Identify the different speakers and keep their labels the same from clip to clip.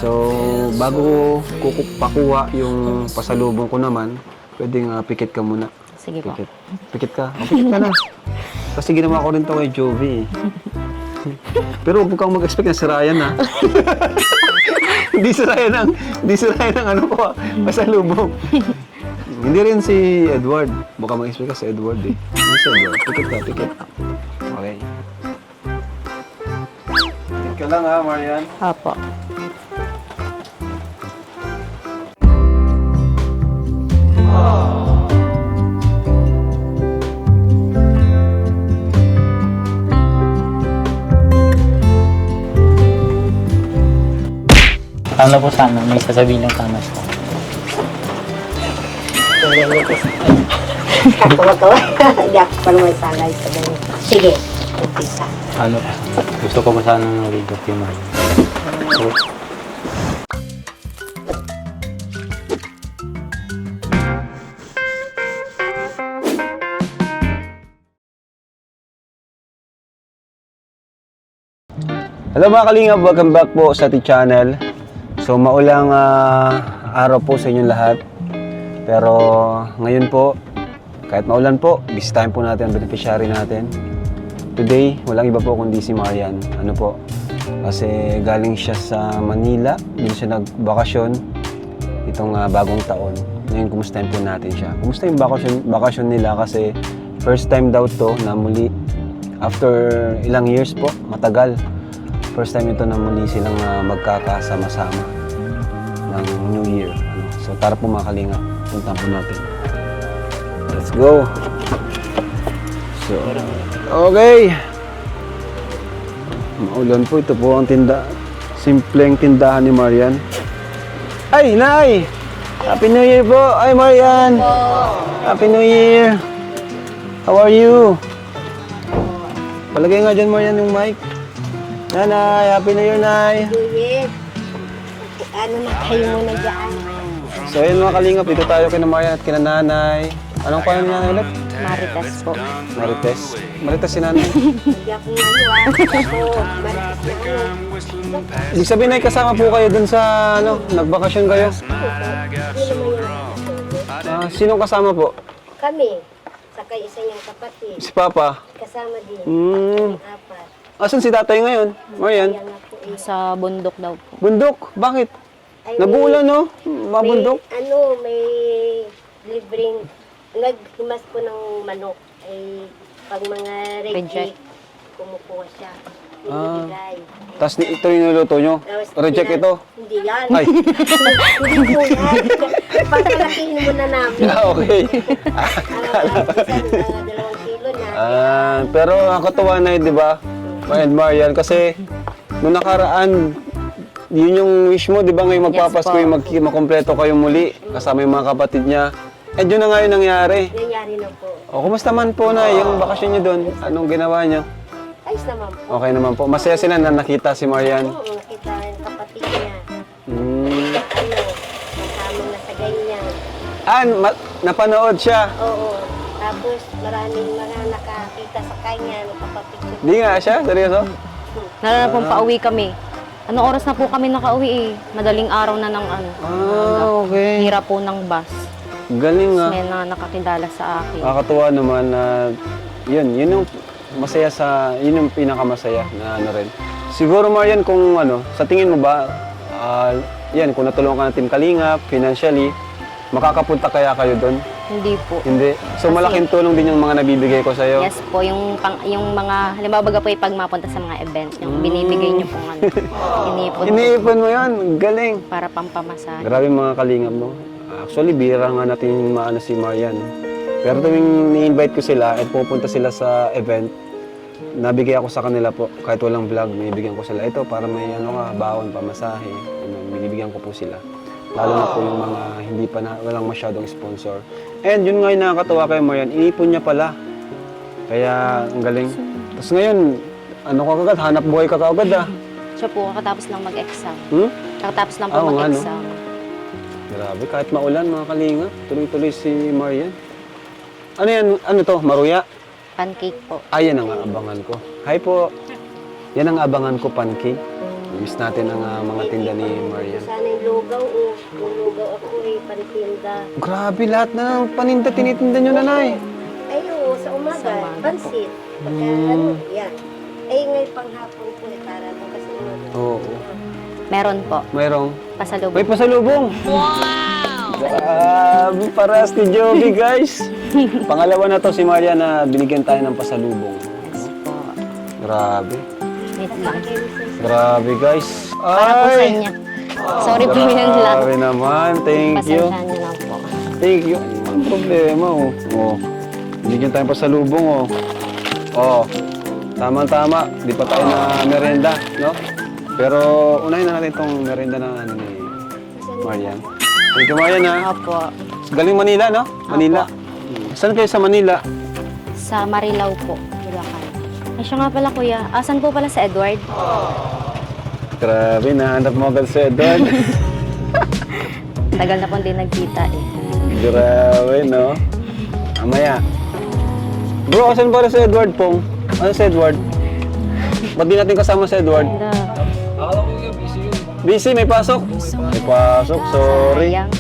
Speaker 1: So, bago ko pakuha yung pasalubong ko naman, pwedeng pikit ka muna.
Speaker 2: Sige po.
Speaker 1: Pikit. Pikit ka. Pikit ka na. Kasi ginawa ko rin to kay Jovi. Pero huwag kang mag-expect na sirayan ha. Hindi sirayan ang ano ko, pasalubong. Hindi rin si Edward. Baka mag-expect ka si Edward eh. Hindi si Edward. Pikit ka, pikit. Okay. Pikit ka lang ha, Marian.
Speaker 2: Apo.
Speaker 3: Ano po sana? May sasabihin lang sana siya.
Speaker 4: Tawa-tawa. Hindi ako pa naman salay sa ganyan. Sige, umpisa.
Speaker 3: Ano? Gusto ko pa sana ng radio kay Maria. So,
Speaker 1: Hello mga kalingap, welcome back po sa ating channel. So maulang araw po sa inyong lahat. Pero ngayon po, kahit maulan po, bisitahin po natin ang beneficiary natin. Today, walang iba po kundi si Marian. Ano po? Kasi galing siya sa Manila, dito siya nagbakasyon itong bagong taon. Ngayon, kumustahin po natin siya. Kumusta yung bakasyon nila kasi first time daw to na muli after ilang years po, matagal. First time ito na muli silang magkakasama-sama ng New Year. So tara po mga kalingap, punta po natin. Let's go! So, okay! Maulan po, ito po ang simpleng tindahan ni Marian. Ay, Nay! Happy New Year po! Ay, Marian! Happy New Year! How are you? Palagay nga dyan, Marian, yung mic. Nanay, Happy New Year, Nay!
Speaker 4: Yes. Ano na kayo muna dyan?
Speaker 1: So ayun mga kalingap, dito tayo kina Marian at kina Nanay. Anong pangalan niya ulit?
Speaker 2: Marites po.
Speaker 1: Marites. Marites si Nanay.
Speaker 4: Hindi ako ako. Malakas na ano.
Speaker 1: Ibig sabihin ay kasama po kayo dun sa nagbakasyon kayo?
Speaker 4: Hindi naman yung
Speaker 1: Sinong kasama po?
Speaker 4: kami. Saka isa niyang kapatid.
Speaker 1: Si Papa.
Speaker 4: Kasama din.
Speaker 1: Hmm.
Speaker 4: Apat.
Speaker 1: Asan si tatay ngayon? Marian?
Speaker 4: Kaya nga po eh.
Speaker 2: Sa bundok daw po.
Speaker 1: Bundok. Bakit?
Speaker 4: Ay,
Speaker 1: Nabulan no? Mabundok.
Speaker 4: May libreng, naghimas po ng manok. Ay, pag mga
Speaker 2: Reject.
Speaker 4: reject, kumukuha siya. Binibigay.
Speaker 1: Tapos ito yung niluto nyo?
Speaker 4: Tapos
Speaker 1: Reject ito?
Speaker 4: Hindi yan.
Speaker 1: Ay.
Speaker 4: Hindi po yan. Pagkalakihin mo na namin.
Speaker 1: Okay.
Speaker 4: Isang 2 kilo na.
Speaker 1: Pero nakakatuwa na yun, di ba? Marian, kasi nung nakaraan, yun yung wish mo, di ba? Ngayon magpapasko
Speaker 2: Yes, po.
Speaker 1: yung makompleto kayo muli, kasama yung mga kapatid niya. And yun na nga yung nangyari.
Speaker 4: Nangyari na po.
Speaker 1: O, kumusta man po na yung bakasyon niyo doon? Anong ginawa niyo?
Speaker 4: Ayos naman po.
Speaker 1: Okay naman po. Masaya sila na nakita si Marian.
Speaker 4: Oo, nakita yung kapatid niya.
Speaker 1: Hmm.
Speaker 4: Kasama na sa ganyan.
Speaker 1: Napanood siya.
Speaker 4: Oo. Tapos maraming mga nakakita sa kanya, nakapapicture.
Speaker 1: Di nga siya? Seryoso?
Speaker 2: Lalo na pong pauwi kami. Anong oras na po kami nakauwi eh? Madaling araw na ng ano.
Speaker 1: Okay.
Speaker 2: Hira po ng bus.
Speaker 1: Galing nga.
Speaker 2: May nakakilala sa akin.
Speaker 1: Nakakatuwa naman na yun yung masaya yun yung pinakamasaya na ano rin. Siguro Marian kung sa tingin mo ba, kung natulungan ka ng Team Kalingap, financially, makakapunta kaya kayo doon?
Speaker 2: Hindi po.
Speaker 1: Hindi. So malaking tulong din yung mga nabibigay ko sa'yo?
Speaker 2: Yes po, yung mga, halimbawa baga po yung pag mapunta sa mga event, yung binibigay niyo pong inipon po
Speaker 1: Iniipon mo yun, galing.
Speaker 2: para pampamasahe.
Speaker 1: Grabe mga Kalingap mo. Actually, bira nga natin maano si Marian. Pero tuwing ni-invite ko sila at pupunta sila sa event, nabigay ako sa kanila po. Kahit walang vlog, binibigyan ko sila. Ito, para may baon, pamasahe. Binibigyan ko po sila. Lalo na po yung mga hindi pa walang masyadong sponsor. And yun nga yung nakakatawa kay Marian, inipon niya pala. Kaya, ang galing. Tapos ngayon, kagad, hanap buhay ka kagad
Speaker 2: Siya po, kakatapos lang mag-exam.
Speaker 1: Hmm?
Speaker 2: Kakatapos lang po
Speaker 1: Oo nga, no?
Speaker 2: mag-exam.
Speaker 1: Grabe, kahit maulan mga Kalingap, tuloy-tuloy si Marian. Ano yan? Ano to? Maruya?
Speaker 2: Pancake po.
Speaker 1: Yan ang abangan ko. Hi po. Yan ang abangan ko, pancake. Miss natin ang mga tinda ni Marian.
Speaker 4: sana yung lugaw o kung lugaw ako panitinda.
Speaker 1: Grabe, lahat na ng paninda tinitinda nyo, nanay.
Speaker 4: Ay, oo, sa umaga, pansit. Pagka yan. Ay, ngayon panghapon po para po kasi umaga.
Speaker 1: Oo.
Speaker 2: Meron po.
Speaker 1: Mayroong.
Speaker 2: Pasalubong.
Speaker 1: May pasalubong. Wow! Grabe, paras ni Joby, guys. Pangalawa na to si Maria na binigyan tayo ng pasalubong.
Speaker 2: Yes po.
Speaker 1: Grabe.
Speaker 2: Wait lang.
Speaker 1: Grabe, guys.
Speaker 2: Para po sa inyo. Sorry po yun lang.
Speaker 1: Grabe naman. Thank you.
Speaker 2: Pasensyahan niyo lang po.
Speaker 1: Thank you. Walang problema, oh. Oh. Binigyan tayo ng pasalubong, oh. Oh. Tama-tama. Di pa tayo na merienda, no? Pero unahin na natin itong merienda na ano ni Marian. Thank you, Marian, ha?
Speaker 2: Opo.
Speaker 1: Galing Manila, no? Manila. Saan kayo sa Manila?
Speaker 2: Sa Marilao po. Bulacan. Ay, siya nga pala kuya. Asan po pala sa Edward?
Speaker 1: Grabe, nahanap mo agad sa Edward.
Speaker 2: Tagal na po hindi nagkita eh.
Speaker 1: Grabe, no? Amaya. Bro, asan pala sa Edward, Pong? Ano sa Edward? Ba't di natin kasama sa Edward? Busy, may pasok? May pasok, sorry.
Speaker 2: Sayang.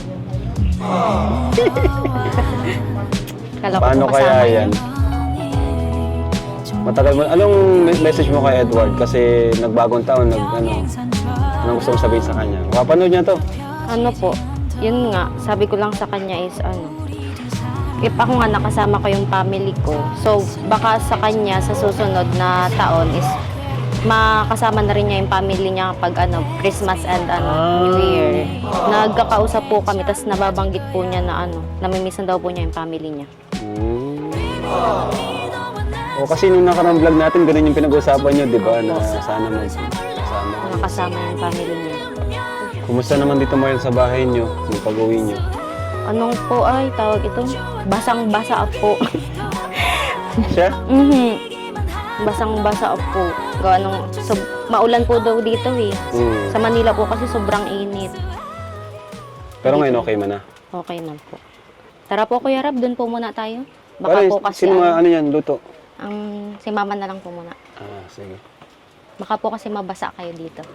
Speaker 2: Kala ko
Speaker 1: Paano
Speaker 2: po
Speaker 1: kaya
Speaker 2: kasama
Speaker 1: yan? Matagal mo. Anong message mo kay Edward? Kasi nagbagong taon, anong gusto mong sabihin sa kanya? Mapapanood niya to.
Speaker 2: Ano po, yun nga, sabi ko lang sa kanya is if ako nga nakasama ko yung family ko, so baka sa kanya sa susunod na taon is makasama na rin niya yung family niya pag Christmas and New Year. Nagkakausap po kami, tapos nababanggit po niya na namimisan daw po niya yung family niya.
Speaker 1: O kasi nung nakarang vlog natin, ganun yung pinag-uusapan niyo, di ba? Na sana magkasama.
Speaker 2: Nakasama yung family niya.
Speaker 1: Kumusta naman dito Marian sa bahay niyo, yung pag-uwi niyo?
Speaker 2: Anong po ay tawag ito? Basang-basa po.
Speaker 1: Siya?
Speaker 2: Basang-basa po. Gawa nung, maulan po daw dito eh.
Speaker 1: Mm.
Speaker 2: Sa Manila po kasi sobrang init.
Speaker 1: Pero ngayon okay man na.
Speaker 2: Okay na po. Tara po Kuya Rab, doon po muna tayo. Baka po kasi
Speaker 1: sino ano yan, luto?
Speaker 2: si mama na lang po muna.
Speaker 1: Ah, sige.
Speaker 2: Baka po kasi mabasa kayo dito.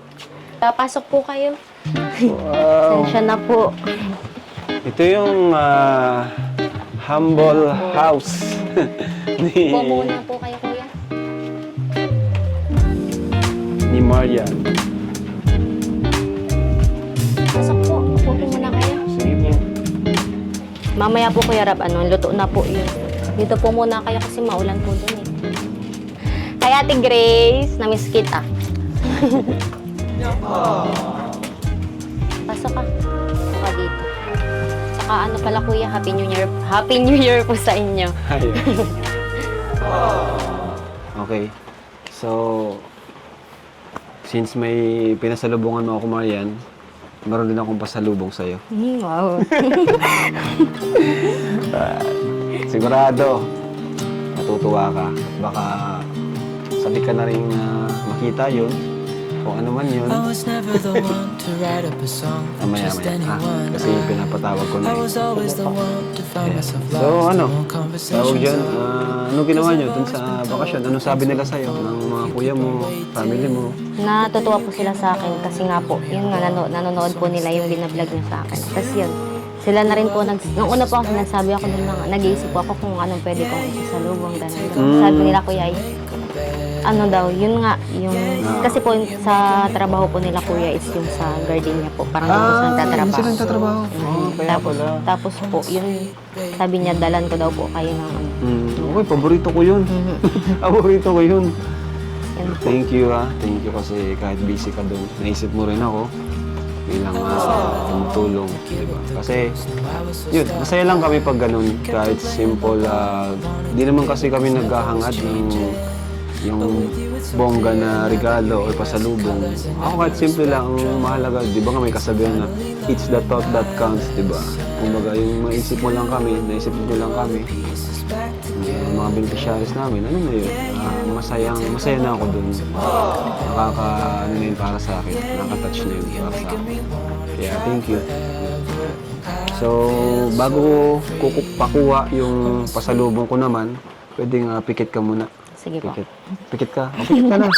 Speaker 2: Pasok po kayo.
Speaker 1: Wow.
Speaker 2: Sensya na po.
Speaker 1: Ito yung humble house. ni,
Speaker 2: Po muna po kayo Kuya.
Speaker 1: ni Marian.
Speaker 2: Pasok po. Upo po muna kayo.
Speaker 1: Sige po.
Speaker 2: Mamaya po Kuya Rab, luto na po yun. Dito po muna kayo kasi maulan po dun eh. Kaya Ate Grace, na-miss kita. Pasok ka. Pasok ka dito. Saka pala Kuya, Happy New Year. Happy New Year po sa inyo.
Speaker 1: Ayun. Okay. So, since may pinasalubungan mo ako, Marian, meron din akong pasalubong sa'yo.
Speaker 2: Wow.
Speaker 1: Sigurado, matutuwa ka. Baka sabi ka na rin makita yun. Kung ano man yun. Mamaya. Kasi pinapatawag ko na eh. So ano? Tawag dyan. Ano ginawa nyo dun sa bakasyon? Ano sabi nila sa'yo? Ng mga kuya mo, family mo?
Speaker 2: Natutuwa po sila sa akin kasi nga po, yun nga, nanonood po nila yung binablog niya sa akin. Tapos yun, sila na rin po, nung una po ako nagsabi ako nung nag-iisip po ako kung anong pwede kong isasalubong, gano'n. Sabi nila Kuya ay, yun nga, yung, kasi po sa trabaho po nila Kuya is yung sa garden niya po, parang doon po sila nagtatrabaho.
Speaker 1: Sila nagtatrabaho? Kaya pala.
Speaker 2: Tapos po, yun, sabi niya, dalan ko daw po kayo ng
Speaker 1: Okay, paborito ko yun. Paborito ko yun.
Speaker 2: Yan po.
Speaker 1: Thank you Thank you kasi kahit busy ka doon, naisip mo rin ako bilang tumutulong, di ba? Kasi, yun, masaya lang kami pag ganun, kahit simple, di naman kasi kami naghahangad ng yung bongga na regalo o pasalubong. Ako kahit simple lang, ang mahalaga, di ba nga may kasabihan na, it's the thought that counts, di ba? Kumbaga, yung maisip mo lang kami, naisip mo lang kami, yung mga beneficiaries namin, ano na yun? Masaya na ako dun. Ano na yun para sa akin. Nakaka-touch na yun para sa akin. Kaya thank you. So, bago ko pakuha yung pasalubong ko naman, pwedeng pikit ka muna.
Speaker 2: Sige po.
Speaker 1: Pikit ka. Pikit ka na.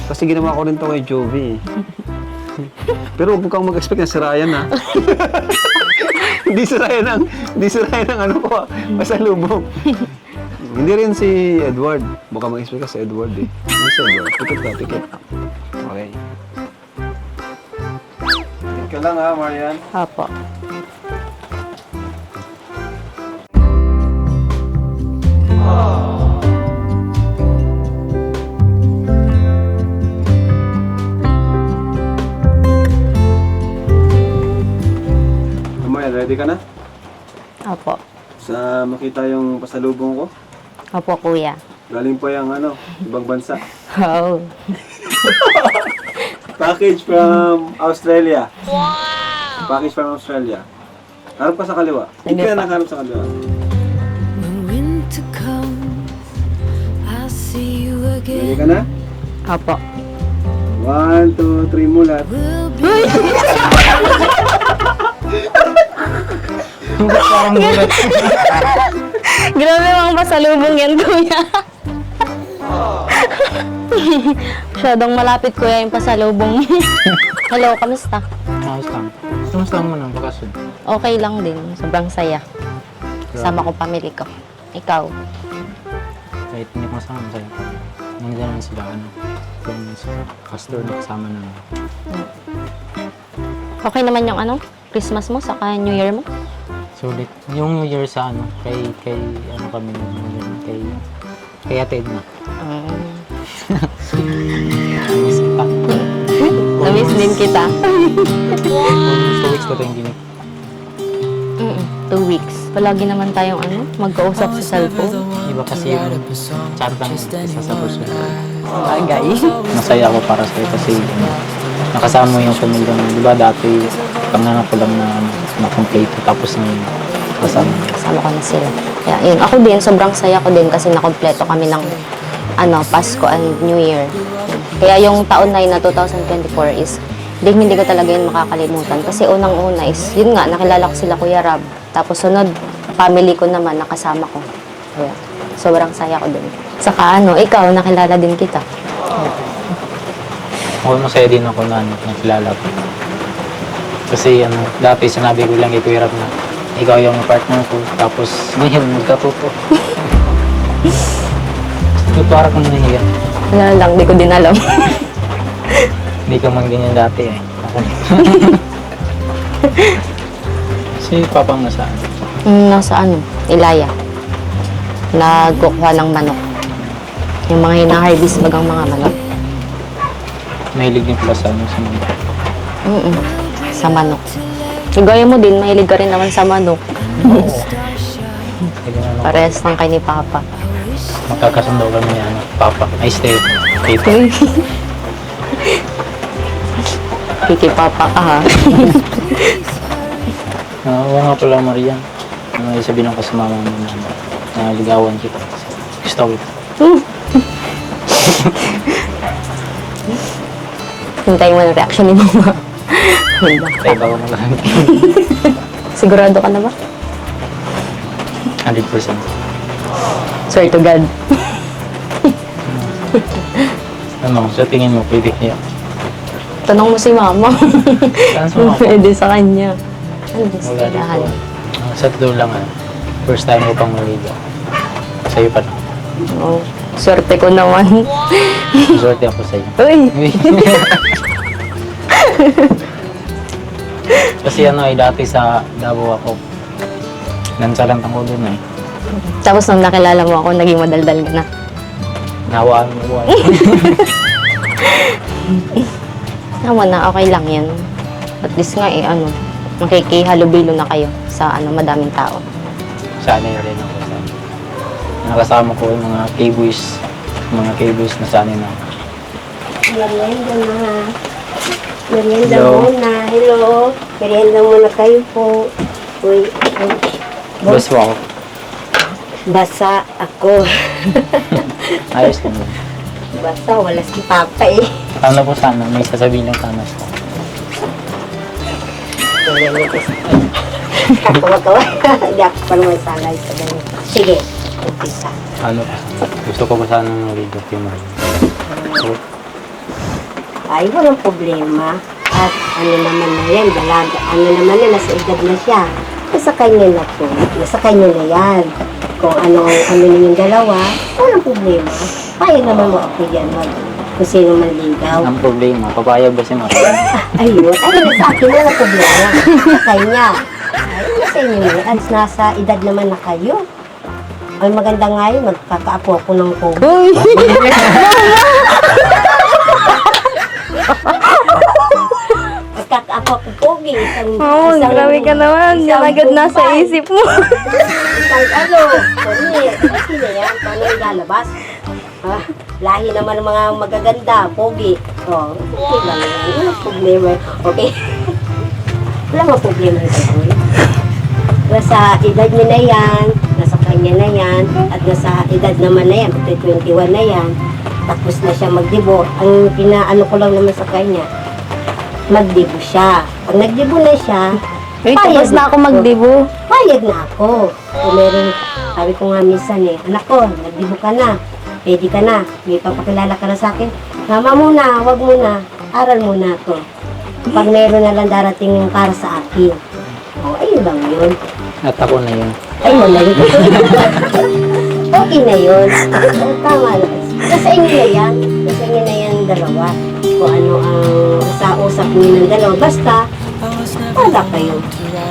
Speaker 1: Kasi ginawa ko rin to kay Jovi. Pero huwag kang mag-expect na sirayan ha. Hindi sirayan ang ano ko, pasalubong. Hindi rin si Edward. Baka mag-expect ka si Edward eh. Ano si Edward? Pikit. Okay. Thank you lang ha, Marian.
Speaker 2: Opo.
Speaker 1: Marian, ready ka na?
Speaker 2: Opo.
Speaker 1: Sa makita yung pasalubong ko?
Speaker 2: Opo, kuya.
Speaker 1: Galing pa yung ano, ibang bansa.
Speaker 2: Oh.
Speaker 1: Package from Australia. Wow! Package from Australia. Harap ka sa kaliwa. Hindi ka nakaharap sa kaliwa.
Speaker 5: When winter comes, I'll see you
Speaker 1: Ready
Speaker 5: again.
Speaker 1: ka na?
Speaker 2: Opo.
Speaker 1: 1, 2, 3, mulat.
Speaker 5: We'll be
Speaker 2: Grabe mga pasalubong yan, kuya. Masyadong malapit, kuya, yung pasalubong. Hello, kamusta?
Speaker 3: Ayos lang. Kamusta mo ng bakasyon?
Speaker 2: Okay lang din. Sobrang saya. Kasama ko pamilya ko. Ikaw?
Speaker 3: Kahit hindi ko masama sa'yo. Nandiyan naman sila, kung sa pastor na kasama namin.
Speaker 2: Okay naman yung ano? Christmas mo, saka New Year mo?
Speaker 3: Sulit. Yung New Year sa kay ano kami kay Ate Edna.
Speaker 2: Namiss din kita.
Speaker 3: Kung 2 weeks ko ito yung ginig.
Speaker 2: 2 weeks. Palagi naman tayong ano, magkausap sa cellphone.
Speaker 3: Iba kasi yung chat lang isa sa person.
Speaker 2: Bagay.
Speaker 3: Masaya ako para sa'yo kasi nakasama mo yung pamilya mo. Diba dati, panganap ko lang na complete tapos na kasama.
Speaker 2: Kasama ko na sila. Kaya yun, ako din, sobrang saya ko din kasi nakompleto kami ng ano, Pasko and New Year. Kaya yung taon na yun na 2024 is hindi ko talaga yun makakalimutan. Kasi unang-una is, yun nga, nakilala ko sila Kuya Rab. Tapos sunod, family ko naman, nakasama ko. Kaya, sobrang saya ko din. Saka ano, ikaw, nakilala din kita.
Speaker 3: Ako masaya din ako na nakilala ko. Kasi dati sinabi ko lang kay Kuya Rab na ikaw yung partner ko. Tapos ngayon, magkatuto. Para kong nahiya.
Speaker 2: Wala lang, di ko din alam.
Speaker 3: Hindi ka man ganyan dati eh. Si Papa nga saan?
Speaker 2: Nasa ano, Ilaya. Nagkukuha ng manok. Yung mga hina-harvest bagang mga manok.
Speaker 3: Mahilig din pala sa sa mga.
Speaker 2: Sa manok. Gaya mo din, mahilig ka rin naman sa manok.
Speaker 3: Oo. Kaya
Speaker 2: Parehas lang kay ni Papa.
Speaker 3: magkakasundo kami ni Papa. Ay, stay. Tito.
Speaker 2: Kiki Papa ka ha.
Speaker 3: Oo nga pala, Maria. Sabihin ko sa mama mo na ligawan kita. Gusto ko.
Speaker 2: Hintayin mo ng reaction ni Mama.
Speaker 3: Tayo ba ako magamit?
Speaker 2: Sigurado ka na ba?
Speaker 3: 100%.
Speaker 2: Swear to God.
Speaker 3: Ano, sa tingin mo, pwede kaya?
Speaker 2: Tanong mo si Mama.
Speaker 3: Saan sa
Speaker 2: Kung
Speaker 3: mga
Speaker 2: pwede sa kanya. Ano ba
Speaker 3: Wala dito.
Speaker 2: sila?
Speaker 3: Sa doon lang first time ko pang maligo. Sa'yo pa lang.
Speaker 2: Oh, swerte ko naman.
Speaker 3: Swerte ako sa'yo.
Speaker 2: Uy!
Speaker 3: Kasi dati sa Davao ako. Nansalant ako doon eh.
Speaker 2: Tapos nung nakilala mo ako, naging madaldal ka na.
Speaker 3: Nahawaan mo buwan.
Speaker 2: Tama na, okay lang yan. At least nga makikihalubilo na kayo sa madaming tao.
Speaker 3: Sanay rin ako. Nakasama ko yung mga K-boys. Mga K-boys na sanay na.
Speaker 4: Merienda na. Merienda
Speaker 3: Hello.
Speaker 4: muna. Hello. Merienda muna kayo po. Uy,
Speaker 3: Boss mo ako.
Speaker 4: basa ako.
Speaker 3: Ayos lang.
Speaker 4: Basa, wala si Papa eh.
Speaker 3: Ano po sana, may sasabihin lang sana sa
Speaker 4: Kakawa-kawa. Hindi ako pa naman sanay sa ganyan. Sige, umpisa.
Speaker 3: ano po. Gusto ko pa sana ng video kay Mario. So,
Speaker 4: Ay, walang problema. At ano naman na yan, dalaga, ano naman na, nasa edad na siya. Nasa kanya na po, nasa kanya na yan. Kung ano ang ano ninyong dalawa, walang problema. Payag naman mo ako yan, kung sino manligaw.
Speaker 3: Ang problema, papayag ba si Marian?
Speaker 4: Ayun, sa akin na na problema. Sa kanya. Ayun, sa inyo na. At nasa edad naman na kayo. Ang maganda nga yun, magkakaapo ako ng pogi. Magkakaapo ako pogi.
Speaker 2: grabe ka naman. Yan agad nasa
Speaker 4: Bombay.
Speaker 2: isip mo.
Speaker 4: Isang ano, okay na yan. Paano ilalabas? Ah, lahi naman ng mga magaganda, pogi. Oh, okay lang yan. Walang problema. Okay? Wala mga problema ito. Nasa edad niya na yan, nasa kanya na yan, at nasa edad naman na yan, 21 na yan, tapos na siya magdibo. Ang pinaano ko lang naman sa kanya, magdibo siya. Pag nagdibo na siya,
Speaker 2: Uy, tapos na ako magdibo.
Speaker 4: payag na ako. Kung meron, sabi ko nga minsan anak ko, nagdibo ka na, pwede ka na, may papakilala ka na sa akin. Mama muna, wag muna, aral muna ako. Pag meron na lang darating yung para sa akin. Oh, ayun lang yun.
Speaker 3: At ako na yun.
Speaker 4: Ayun na yun. Okay na yun. Tama na. Nasa inyo na yan. Nasa inyo na yan dalawa. Kung ano ang sa-usap niyo ng dalawa. Basta, wala kayo.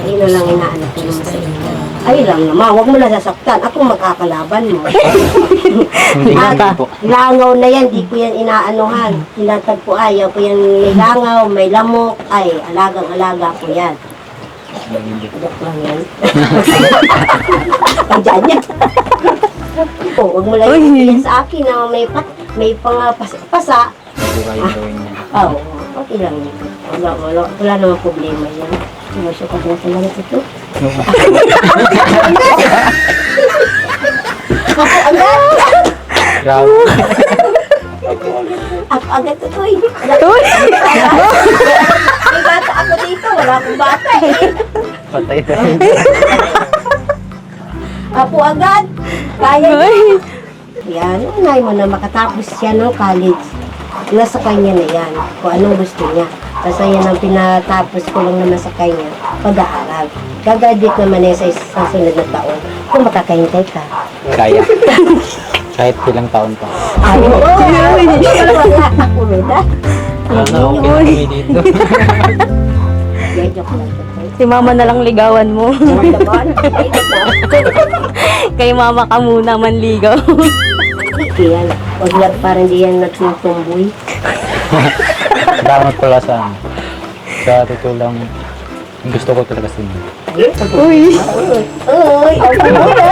Speaker 4: Ayun na lang inaanap ko naman sa inyo. Ayun lang naman. Huwag mo na sasaktan. Ako magkakalaban mo.
Speaker 3: Hindi
Speaker 4: At
Speaker 3: nga po.
Speaker 4: langaw na yan. Di ko yan inaanuhan. Tinatagpo ayaw ko yan. May langaw, may lamok. Ay, alagang-alaga ko yan. Joke lang yan. Ang dyan yan. Oh, huwag mo lang yan sa akin na may pangapasa.
Speaker 3: Hindi kayo gawin niya.
Speaker 4: Oh, okay lang yan. Wala namang problema yan. Masya ka din sa langit ito. Ako agad!
Speaker 3: Grabe.
Speaker 4: Ako agad ito eh.
Speaker 2: Uy!
Speaker 4: May bata ako dito. Wala akong bata eh.
Speaker 3: Patay tayo.
Speaker 4: Apo agad. Kaya niya. Yan, unay mo na makatapos siya ng college. Nasa kanya na yan. Kung anong gusto niya. Kasi yan ang pinatapos ko lang naman sa kanya. Pag-aaral. Gagraduate naman niya sa sunod na taon. Kung makakahintay ka.
Speaker 3: Kaya. Kahit ilang taon pa.
Speaker 4: Ay, oo. Wala ako na.
Speaker 3: Ano, okay kami dito.
Speaker 4: Joke lang.
Speaker 2: Si mama na lang ligawan mo.
Speaker 4: Joke naman.
Speaker 2: Kay mama ka muna manligaw.
Speaker 4: Yan. Huwag lang parang di yan nagtutumboy.
Speaker 3: Damat pala sa ano. Sa totoo lang, gusto ko talaga sa inyo.
Speaker 2: Uy!
Speaker 4: Uy! Okay mo na!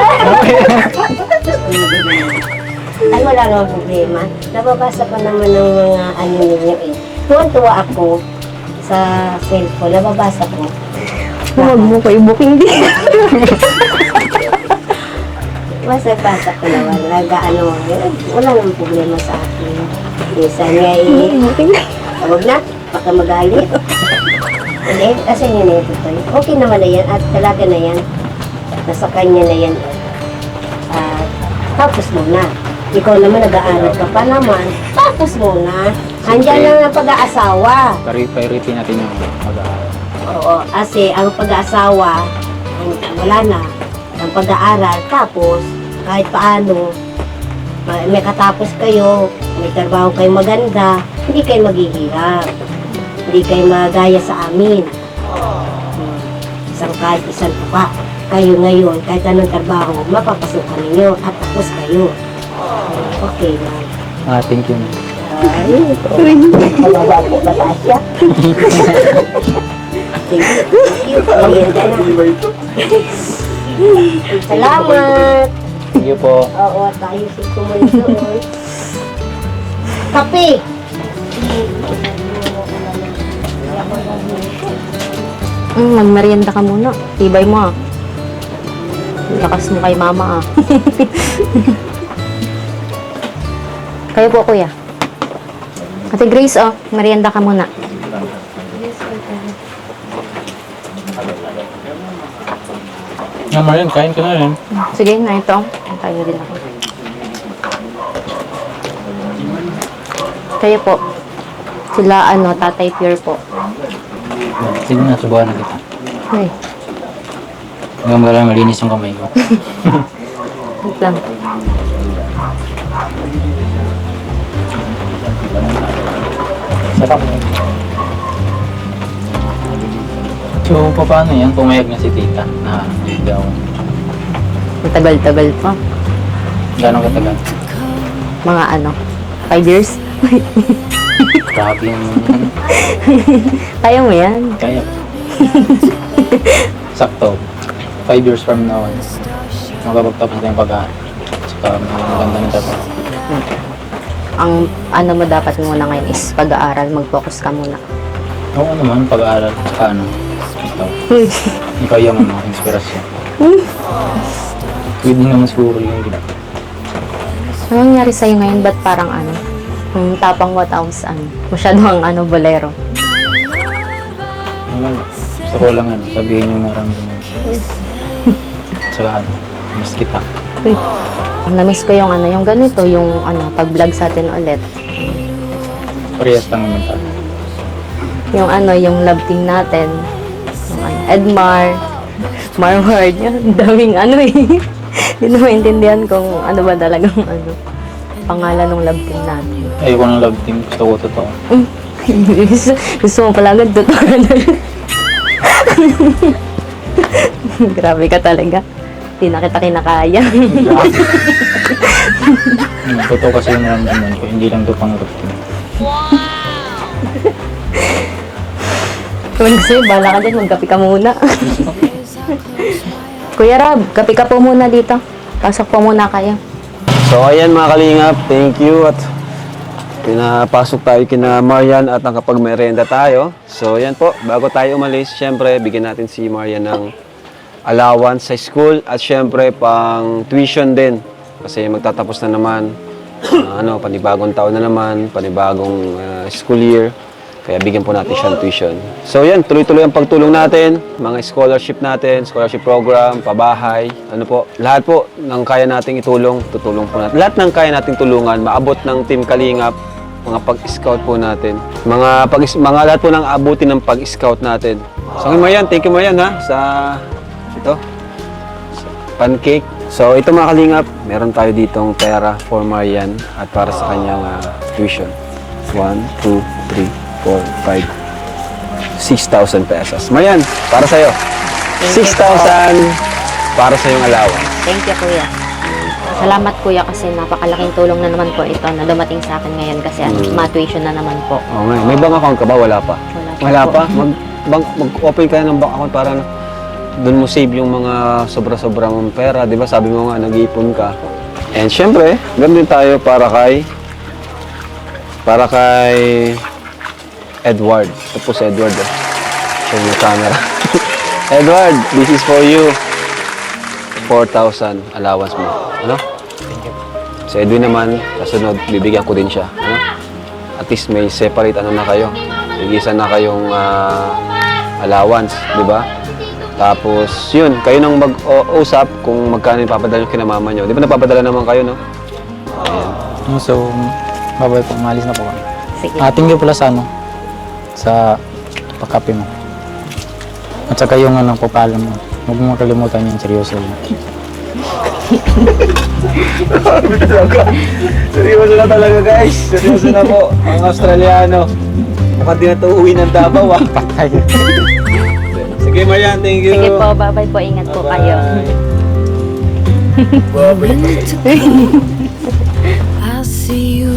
Speaker 4: Ay, wala namang problema. Nababasa ko naman ng mga ano ninyo eh. Tuwan-tuwa ako sa cellphone. Nababasa ko.
Speaker 2: Huwag mo kayo booking din.
Speaker 4: Basa-basa ko naman. Nag-ano, wala namang problema sa akin. Minsan nga huwag na, baka magalit. Hindi, kasi yun na ito. Okay naman na yan at talaga na yan. Nasa kanya na yan. At tapos muna. Ikaw naman nag-aaral ka pa naman. Tapos muna. Andyan lang ang pag-aasawa.
Speaker 3: Priority natin yung mag-aaral.
Speaker 4: Oo, kasi ang pag-aasawa, wala na. Ang pag-aaral, tapos kahit paano, may katapos kayo, may trabaho kayo maganda, hindi kayo maghihirap. Hindi kayo magaya sa amin. Isang pa. Kayo ngayon, kahit anong trabaho, mapapasukan ninyo at tapos kayo. Okay na.
Speaker 3: Thank you.
Speaker 4: Ay, mababa po ba tayo siya? Thank you. Merienda na. Salamat.
Speaker 3: Thank you po.
Speaker 4: Oo, tayo si Kumundoy. Kape!
Speaker 2: Magmerienda ka muna. Tibay mo ah. Lakas mo kay mama ah. Kayo po kuya. Ate Grace oh, merienda ka muna.
Speaker 3: Marian, kain ka na rin.
Speaker 2: Sige na ito. Tayo din ako. Kayo po. Sila Tatay Pure po.
Speaker 3: Sige na, subukan na kita.
Speaker 2: Ay,
Speaker 3: Hanggang wala malinis yung kamay ko.
Speaker 2: wait lang.
Speaker 3: Sarap. So, paano yan? Pumayag na si tita na hindi ako.
Speaker 2: Matagal-tagal pa.
Speaker 3: Gano'ng katagal?
Speaker 2: Mga 5 years?
Speaker 3: Grabe yung
Speaker 2: Kaya mo yan?
Speaker 3: kaya. Sakto. 5 years from now, magpapagtapos na yung pag-aaral. Saka maganda ng trabaho.
Speaker 2: Ang mo dapat muna ngayon is pag-aaral, mag-focus ka muna.
Speaker 3: Oo naman, pag-aaral. Saka ikaw. Ikaw yung inspirasyon. Pwede naman siguro yung ginagawa.
Speaker 2: Ano nangyari sa'yo ngayon? Ba't parang ang tapang mo tapos masyado ang bolero?
Speaker 3: Gusto ko lang sabihin yung naramdaman. Saka miss kita.
Speaker 2: Uy, na-miss ko yung yung ganito, yung pag-vlog sa atin ulit.
Speaker 3: Parehas lang naman tayo.
Speaker 2: Yung yung love team natin. Yung Edmar, Marward, yun. Daming eh. Hindi na maintindihan kung ano ba talagang pangalan ng love team natin.
Speaker 3: Ayoko ng love team. Gusto ko totoo.
Speaker 2: Gusto mo pala agad, totoo ka na. Grabe ka talaga. Hindi na kita kinakaya.
Speaker 3: Totoo kasi yung naramdaman ko. Hindi lang ito pang love team.
Speaker 2: Kung gusto mo, bahala ka dyan, magkape ka muna. Kuya Rab, kape ka po muna dito. Pasok po muna kayo.
Speaker 1: So ayan mga kalingap, thank you at pinapasok tayo kina Marian at nakapagmerenda tayo. So yan po, bago tayo umalis, syempre bigyan natin si Marian ng allowance sa school at syempre pang tuition din. Kasi magtatapos na naman, panibagong taon na naman, panibagong school year. Kaya bigyan po natin siya ng tuition. So yan, tuloy-tuloy ang pagtulong natin, mga scholarship natin, scholarship program, pabahay, lahat po ng kaya nating itulong, tutulong po natin. Lahat ng kaya nating tulungan, maabot ng Team Kalingap, mga pag-scout po natin. Mga lahat po ng abutin ng pag-scout natin. So Marian, thank you Marian sa pancake. So ito mga Kalingap, meron tayo ditong pera for Marian at para sa kanyang tuition. 1, 2, 3, 4, 5, 6,000 pesos. Marian, para sa'yo. 6,000 para sa iyong allowance.
Speaker 2: Thank you, Kuya. Salamat, Kuya, kasi napakalaking tulong na naman po ito na dumating sa akin ngayon kasi ma-tuition na naman po.
Speaker 1: Oo nga. May bank account ka ba? Wala pa? Wala
Speaker 2: po.
Speaker 1: pa? Mag-open ka na ng bank account para doon mo save yung mga sobra-sobra mong pera. Di ba? Sabi mo nga, nag-iipon ka. And syempre, ganoon din tayo para kay Edward. Ito po si Edward. Show yung camera. Edward, this is for you. 4,000 allowance mo.
Speaker 3: Thank you.
Speaker 1: Si Edwin naman, kasunod, bibigyan ko din siya. At least may separate na kayo. Mag-isa na kayong allowance, di ba? Tapos, yun, kayo nang mag-usap kung magkano yung papadala nyo kina mama nyo. Di ba napapadala naman kayo, no? Ayan.
Speaker 3: So, babay po. Malis na po kami.
Speaker 2: Sige.
Speaker 3: Thank you pala sa pagkape mo. At saka yung papalam mo. Huwag mo kalimutan yung seryoso mo.
Speaker 1: Seryoso na talaga, guys. Seryoso na po. Ang Australiano. Mukhang di na ito uwi ng Davao,
Speaker 3: Patay.
Speaker 1: Sige, Marian. Thank you.
Speaker 2: Sige po, bye-bye po. Ingat po kayo.
Speaker 5: I see you